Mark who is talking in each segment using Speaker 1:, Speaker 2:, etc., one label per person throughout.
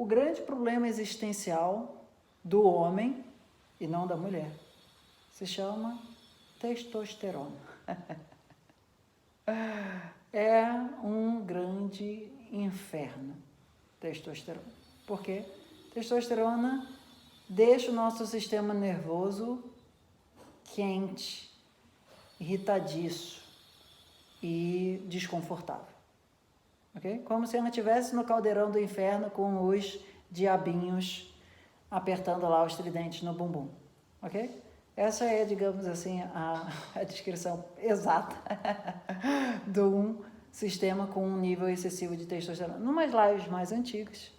Speaker 1: O grande problema existencial do homem, e não da mulher, se chama testosterona. É um grande inferno, testosterona. Por quê? Testosterona deixa o nosso sistema nervoso quente, irritadiço e desconfortável. Okay? Como se ela estivesse no caldeirão do inferno com os diabinhos apertando lá os tridentes no bumbum. Ok? Essa é, digamos assim, a descrição exata de um sistema com um nível excessivo de testosterona. Numas lives mais antigas,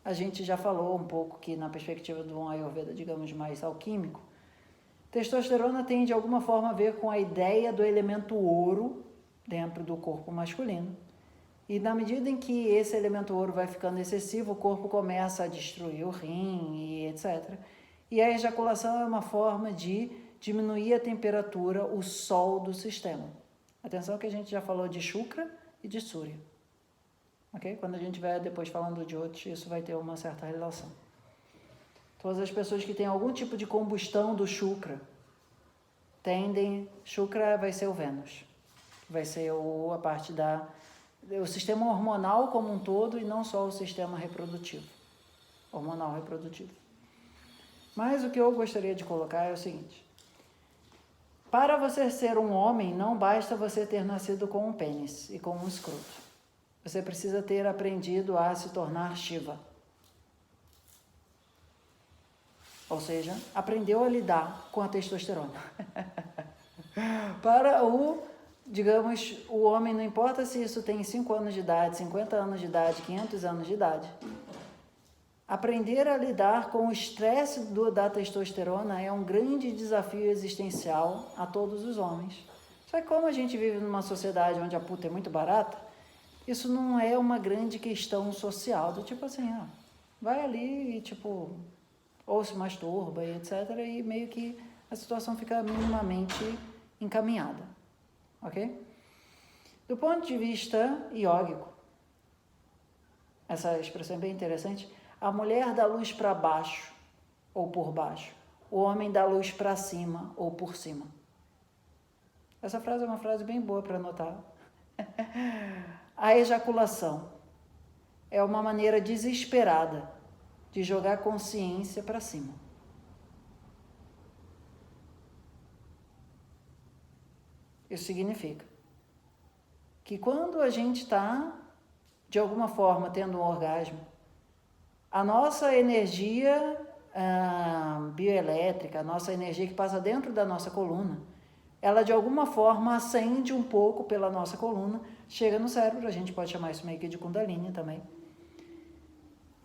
Speaker 1: a gente já falou um pouco que na perspectiva de um Ayurveda, digamos, mais alquímico, testosterona tem de alguma forma a ver com a ideia do elemento ouro dentro do corpo masculino. E na medida em que esse elemento ouro vai ficando excessivo, o corpo começa a destruir o rim e etc. E a ejaculação é uma forma de diminuir a temperatura, o sol do sistema. Atenção que a gente já falou de Shukra e de Surya. Ok? Quando a gente estiver depois falando de outros, isso vai ter uma certa relação. Todas as pessoas que têm algum tipo de combustão do Shukra Shukra vai ser o Vênus. Vai ser a parte o sistema hormonal como um todo e não só o sistema reprodutivo. Hormonal reprodutivo. Mas o que eu gostaria de colocar é o seguinte. Para você ser um homem, não basta você ter nascido com um pênis e com um escroto. Você precisa ter aprendido a se tornar Shiva. Ou seja, aprendeu a lidar com a testosterona. Para digamos, o homem, não importa se isso tem 5 anos de idade, 50 anos de idade, 500 anos de idade, aprender a lidar com o estresse da testosterona é um grande desafio existencial a todos os homens. Só que como a gente vive numa sociedade onde a puta é muito barata, isso não é uma grande questão social, do tipo assim, vai ali e tipo, ou se masturba e etc, e meio que a situação fica minimamente encaminhada, ok? Do ponto de vista iógico, essa expressão é bem interessante, a mulher dá luz para baixo ou por baixo, o homem dá luz para cima ou por cima. Essa frase é uma frase bem boa para anotar. A ejaculação é uma maneira desesperada de jogar a consciência para cima. Isso significa que quando a gente está, de alguma forma, tendo um orgasmo, a nossa energia bioelétrica, a nossa energia que passa dentro da nossa coluna, ela de alguma forma acende um pouco pela nossa coluna, chega no cérebro, a gente pode chamar isso meio que de Kundalini também,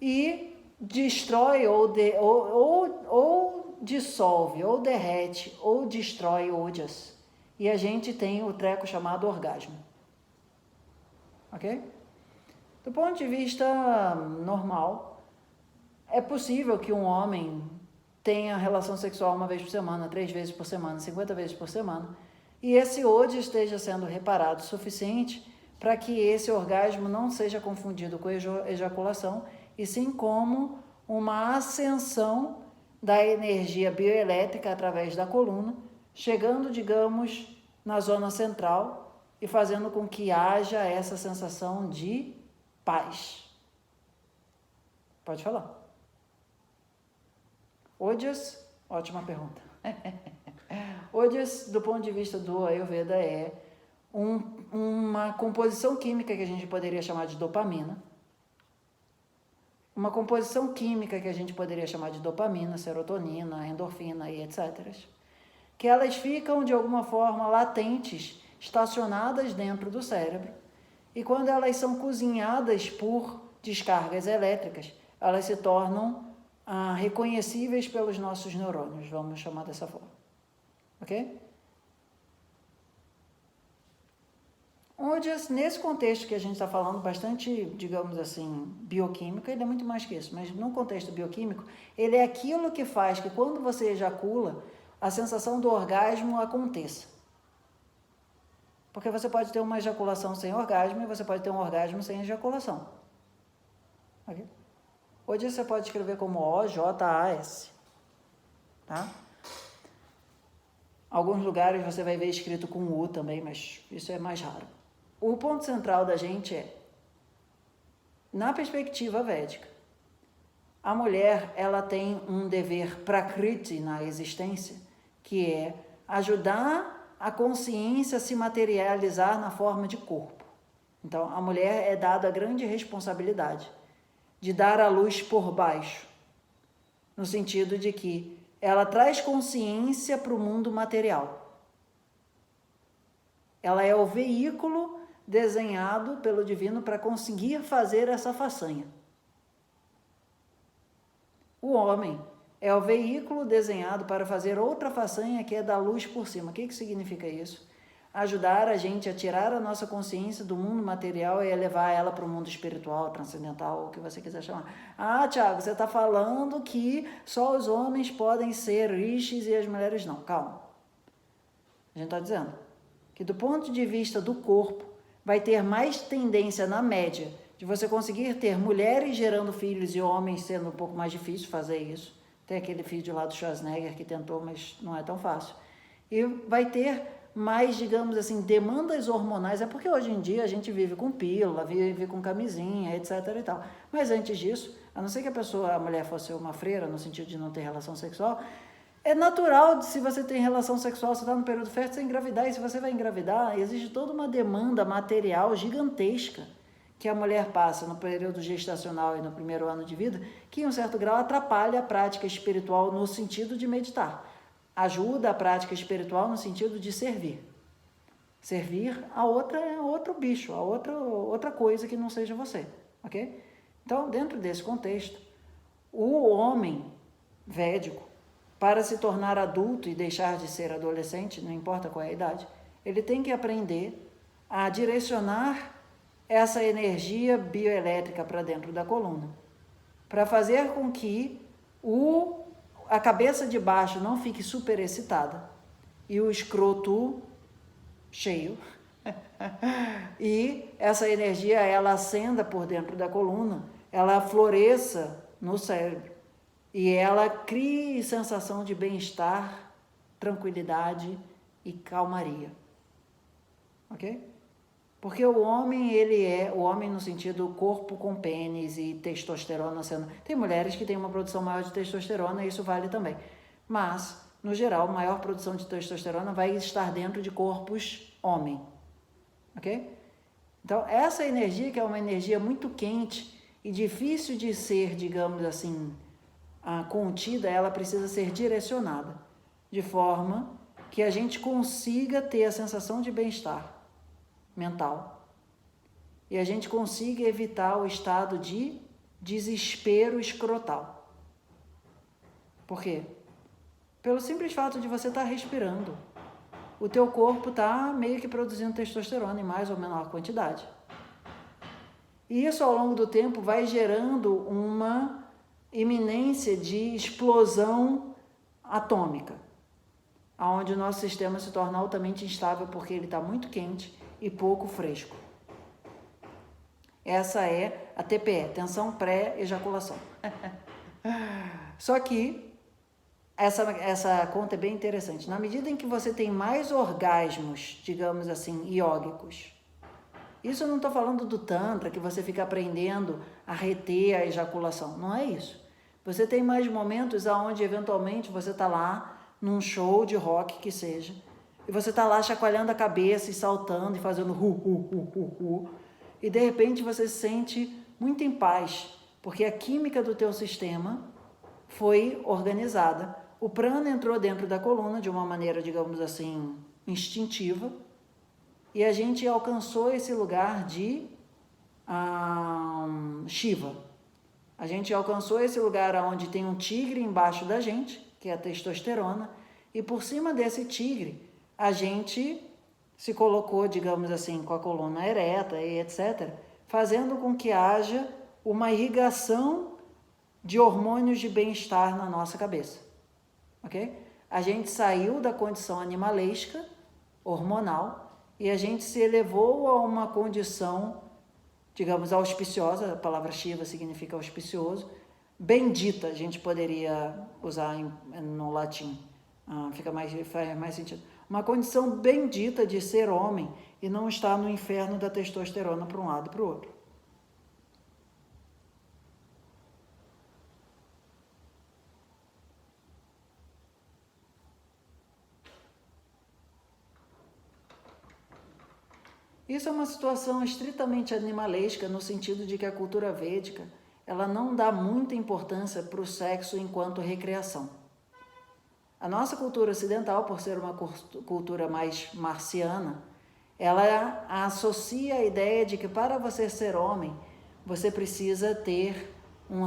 Speaker 1: e destrói ou dissolve, ou derrete, ou destrói ojas. E a gente tem o treco chamado orgasmo. Ok? Do ponto de vista normal, é possível que um homem tenha relação sexual 1 vez por semana, 3 vezes por semana, 50 vezes por semana, e esse oja esteja sendo reparado o suficiente para que esse orgasmo não seja confundido com ejaculação, e sim como uma ascensão da energia bioelétrica através da coluna, chegando, digamos, na zona central e fazendo com que haja essa sensação de paz. Pode falar. Ojas, ótima pergunta. Ojas, do ponto de vista do Ayurveda, é uma composição química que a gente poderia chamar de dopamina. Uma composição química que a gente poderia chamar de dopamina, serotonina, endorfina e etc. Que elas ficam, de alguma forma, latentes, estacionadas dentro do cérebro. E quando elas são cozinhadas por descargas elétricas, elas se tornam reconhecíveis pelos nossos neurônios, vamos chamar dessa forma. Ok? Ojas, nesse contexto que a gente está falando, bastante, digamos assim, bioquímico, ele é muito mais que isso, mas no contexto bioquímico, ele é aquilo que faz que quando você ejacula, a sensação do orgasmo aconteça. Porque você pode ter uma ejaculação sem orgasmo e você pode ter um orgasmo sem ejaculação. Okay? Hoje você pode escrever como OJAS, tá? Alguns lugares você vai ver escrito com U também, mas isso é mais raro. O ponto central da gente é, na perspectiva védica, a mulher, ela tem um dever prakriti na existência, que é ajudar a consciência a se materializar na forma de corpo. Então, a mulher é dada a grande responsabilidade de dar a luz por baixo, no sentido de que ela traz consciência para o mundo material. Ela é o veículo desenhado pelo divino para conseguir fazer essa façanha. O homem é o veículo desenhado para fazer outra façanha, que é dar luz por cima. O que significa isso? Ajudar a gente a tirar a nossa consciência do mundo material e elevar ela para o mundo espiritual, transcendental, o que você quiser chamar. Ah, Tiago, você está falando que só os homens podem ser rishis e as mulheres não. Calma. A gente está dizendo que do ponto de vista do corpo, vai ter mais tendência na média de você conseguir ter mulheres gerando filhos e homens sendo um pouco mais difícil fazer isso. Tem aquele vídeo lá do Schwarzenegger que tentou, mas não é tão fácil. E vai ter mais, digamos assim, demandas hormonais. É porque hoje em dia a gente vive com pílula, vive com camisinha, etc e tal. Mas antes disso, a não ser que a mulher fosse uma freira, no sentido de não ter relação sexual, é natural, se você tem relação sexual, você está no período fértil, você engravidar, e se você vai engravidar, existe toda uma demanda material gigantesca que a mulher passa no período gestacional e no primeiro ano de vida, que em um certo grau atrapalha a prática espiritual no sentido de meditar. Ajuda a prática espiritual no sentido de servir. Servir a outro bicho, a outra coisa que não seja você, ok? Então, dentro desse contexto, o homem védico, para se tornar adulto e deixar de ser adolescente, não importa qual é a idade, ele tem que aprender a direcionar essa energia bioelétrica para dentro da coluna, para fazer com que a cabeça de baixo não fique super excitada e o escroto cheio e essa energia ela acenda por dentro da coluna, ela floresça no cérebro e ela crie sensação de bem-estar, tranquilidade e calmaria, ok? Porque o homem, ele é o homem no sentido corpo com pênis e testosterona sendo... Tem mulheres que têm uma produção maior de testosterona e isso vale também. Mas, no geral, a maior produção de testosterona vai estar dentro de corpos homem. Ok? Então, essa energia, que é uma energia muito quente e difícil de ser, digamos assim, contida, ela precisa ser direcionada. De forma que a gente consiga ter a sensação de bem-estar mental e a gente consiga evitar o estado de desespero escrotal. Por quê? Pelo simples fato de você estar respirando, o teu corpo está meio que produzindo testosterona em mais ou menor quantidade. E isso ao longo do tempo vai gerando uma iminência de explosão atômica, onde o nosso sistema se torna altamente instável porque ele está muito quente e pouco fresco. Essa é a TPE, tensão pré-ejaculação. Só que essa conta é bem interessante. Na medida em que você tem mais orgasmos, digamos assim, iógicos, isso eu não estou falando do Tantra, que você fica aprendendo a reter a ejaculação. Não é isso. Você tem mais momentos onde, eventualmente, você está lá num show de rock que seja, e você está lá chacoalhando a cabeça e saltando e fazendo e de repente você se sente muito em paz, porque a química do teu sistema foi organizada. O prana entrou dentro da coluna de uma maneira, digamos assim, instintiva, e a gente alcançou esse lugar de Shiva. A gente alcançou esse lugar onde tem um tigre embaixo da gente, que é a testosterona, e por cima desse tigre a gente se colocou, digamos assim, com a coluna ereta e etc., fazendo com que haja uma irrigação de hormônios de bem-estar na nossa cabeça, ok? A gente saiu da condição animalesca, hormonal, e a gente se elevou a uma condição, digamos, auspiciosa, a palavra Shiva significa auspicioso, bendita, a gente poderia usar no latim, faz mais sentido. Uma condição bendita de ser homem e não estar no inferno da testosterona para um lado e para o outro. Isso é uma situação estritamente animalesca, no sentido de que a cultura védica ela não dá muita importância para o sexo enquanto recreação. A nossa cultura ocidental, por ser uma cultura mais marciana, ela associa a ideia de que para você ser homem, você precisa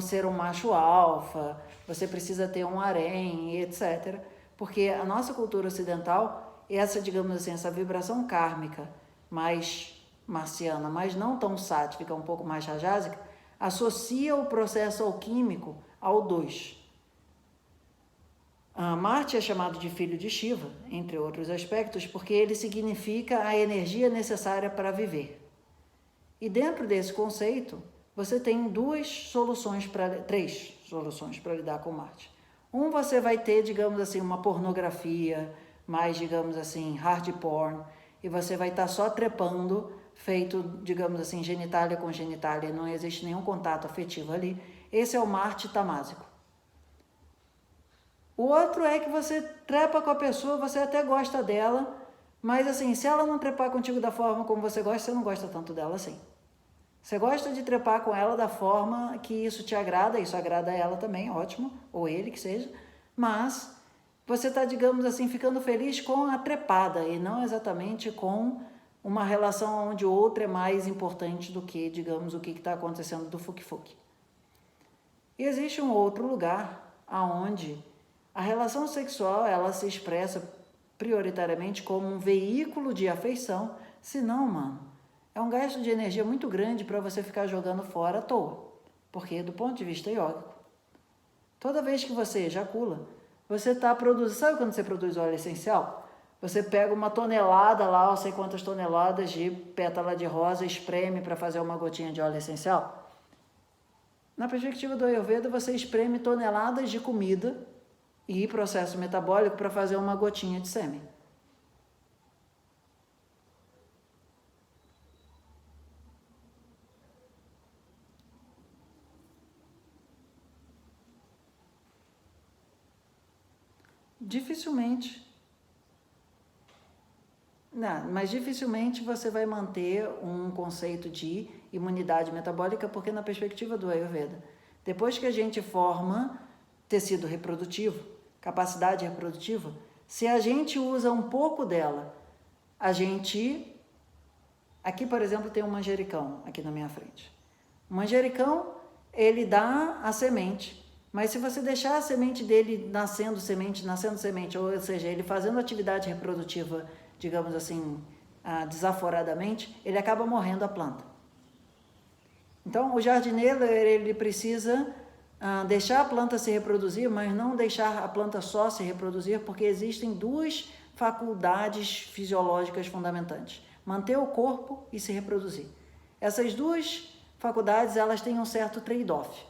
Speaker 1: ser um macho alfa, você precisa ter um harém, etc. Porque a nossa cultura ocidental, digamos assim, essa vibração kármica mais marciana, mas não tão sátrica, um pouco mais rajásica, associa o processo alquímico ao 2. Marte é chamado de filho de Shiva, entre outros aspectos, porque ele significa a energia necessária para viver. E dentro desse conceito, você tem três soluções para lidar com Marte. Você vai ter, digamos assim, uma pornografia, mais, digamos assim, hard porn, e você vai estar só trepando, feito, digamos assim, genitália com genitália, não existe nenhum contato afetivo ali. Esse é o Marte tamásico. O outro é que você trepa com a pessoa, você até gosta dela, mas assim, se ela não trepar contigo da forma como você gosta, você não gosta tanto dela assim. Você gosta de trepar com ela da forma que isso te agrada, isso agrada a ela também, ótimo, ou ele que seja, mas você está, digamos assim, ficando feliz com a trepada e não exatamente com uma relação onde o outro é mais importante do que, digamos, o que está acontecendo do fuque-fuque. E existe um outro lugar onde a relação sexual ela se expressa prioritariamente como um veículo de afeição, senão, mano, é um gasto de energia muito grande para você ficar jogando fora à toa. Porque, do ponto de vista iógico, toda vez que você ejacula, você está produzindo... Sabe quando você produz óleo essencial? Você pega uma tonelada lá, não sei quantas toneladas de pétala de rosa, espreme para fazer uma gotinha de óleo essencial. Na perspectiva do Ayurveda, você espreme toneladas de comida e processo metabólico para fazer uma gotinha de sêmen. Dificilmente. Não, mas dificilmente você vai manter um conceito de imunidade metabólica, porque na perspectiva do Ayurveda, depois que a gente forma tecido reprodutivo, capacidade reprodutiva, se a gente usa um pouco dela, aqui, por exemplo, tem um manjericão aqui na minha frente. O manjericão, ele dá a semente, mas se você deixar a semente dele nascendo semente, ou seja, ele fazendo atividade reprodutiva, digamos assim, desaforadamente, ele acaba morrendo a planta. Então, o jardineiro, ele precisa deixar a planta se reproduzir, mas não deixar a planta só se reproduzir, porque existem duas faculdades fisiológicas fundamentantes: manter o corpo e se reproduzir. Essas duas faculdades, elas têm um certo trade-off.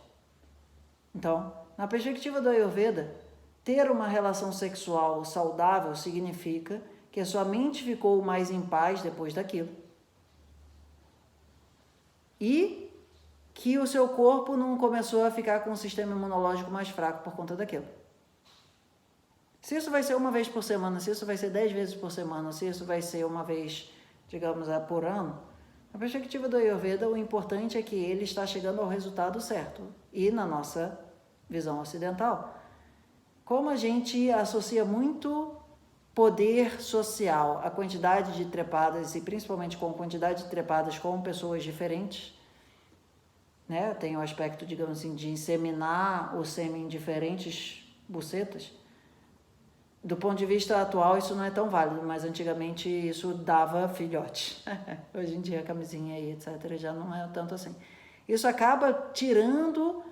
Speaker 1: Então, na perspectiva do Ayurveda, ter uma relação sexual saudável significa que a sua mente ficou mais em paz depois daquilo e que o seu corpo não começou a ficar com um sistema imunológico mais fraco por conta daquilo. Se isso vai ser uma vez por semana, se isso vai ser 10 vezes por semana, se isso vai ser uma vez, digamos, por ano, na perspectiva do Ayurveda, o importante é que ele está chegando ao resultado certo. E na nossa visão ocidental, como a gente associa muito poder social à quantidade de trepadas, e principalmente com quantidade de trepadas com pessoas diferentes, né? Tem o aspecto, digamos assim, de inseminar o sêmen em diferentes bucetas. Do ponto de vista atual, isso não é tão válido, mas antigamente isso dava filhote. Hoje em dia, a camisinha aí, etc., já não é tanto assim. Isso acaba tirando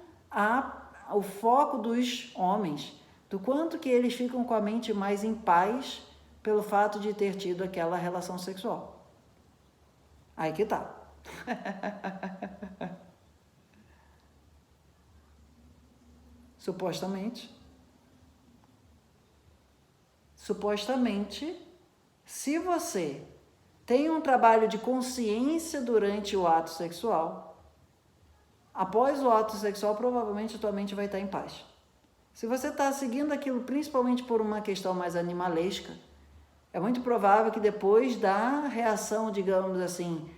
Speaker 1: o foco dos homens, do quanto que eles ficam com a mente mais em paz pelo fato de ter tido aquela relação sexual. Aí que tá. supostamente, se você tem um trabalho de consciência durante o ato sexual, após o ato sexual, provavelmente a tua mente vai estar em paz. Se você está seguindo aquilo principalmente por uma questão mais animalesca, é muito provável que depois da reação, digamos assim,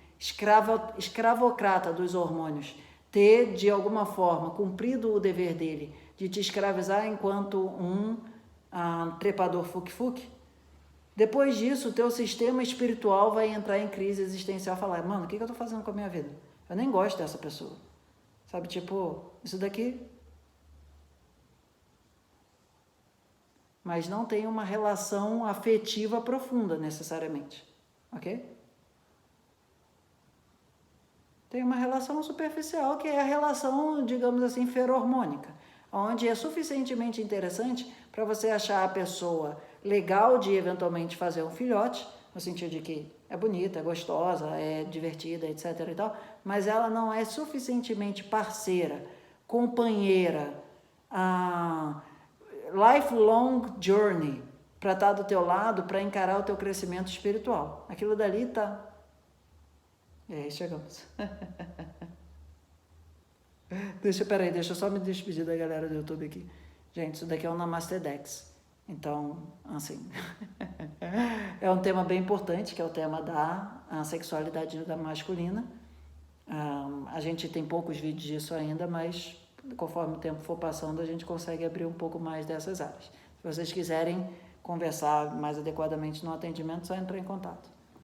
Speaker 1: escravocrata dos hormônios, ter, de alguma forma, cumprido o dever dele de te escravizar enquanto um trepador fuque-fuque, depois disso, o teu sistema espiritual vai entrar em crise existencial e falar, mano, o que eu estou fazendo com a minha vida? Eu nem gosto dessa pessoa. Sabe, tipo, isso daqui... Mas não tem uma relação afetiva profunda, necessariamente. Ok? Tem uma relação superficial, que é a relação, digamos assim, ferormônica, onde é suficientemente interessante para você achar a pessoa legal de eventualmente fazer um filhote, no sentido de que é bonita, é gostosa, é divertida, etc. e tal, mas ela não é suficientemente parceira, companheira, lifelong journey, para estar do teu lado, para encarar o teu crescimento espiritual. Aquilo dali tá... E aí, chegamos. Deixa eu só me despedir da galera do YouTube aqui. Gente, isso daqui é um Namaste Dex. Então, assim, é um tema bem importante, que é o tema da sexualidade da masculina. A gente tem poucos vídeos disso ainda, mas conforme o tempo for passando, a gente consegue abrir um pouco mais dessas áreas. Se vocês quiserem conversar mais adequadamente no atendimento, só entrar em contato.